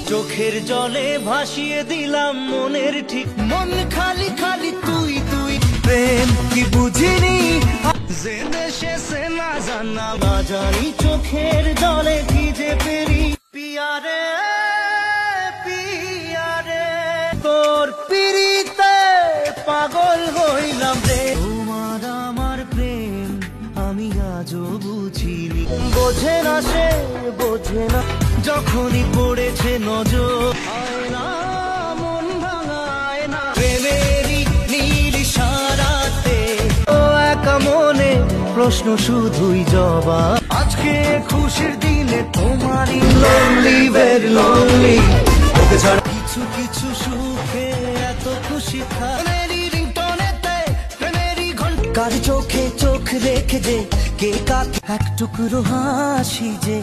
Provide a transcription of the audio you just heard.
চোখের জলে ভাসিয়ে দিলাম মনের ঠিক, মন খালি খালি তুই তুই। প্রেম কি বুঝিনি জেনে শেষে না জানা, না জানি চোখের জলে ভিজে পেরি। পিয়ারে পিয়ারে তোর পিরিতে পাগল হইলাম রে। তোমার আমার প্রেম আমি আজও বুঝিনি, বোঝে না সে বোঝে না, যখনই পড়েছে নজর আয়না মন ভাঙায় না। প্রেমেরই নীল ইশারাতে ও একা মনে প্রশ্ন শুধুই জবাব। আজকে খুশির দিনে তোমারই লোনলি ভেরি লোনলি, ওকে ছাড়া কিছু কিছু সুখে এত খুশি প্রেমেরই রিংটোনেতে প্রেমেরই ঘন্টা, কার চোখে চোখ রেখে যে কে কাকে এক টুকরো হাসি যে।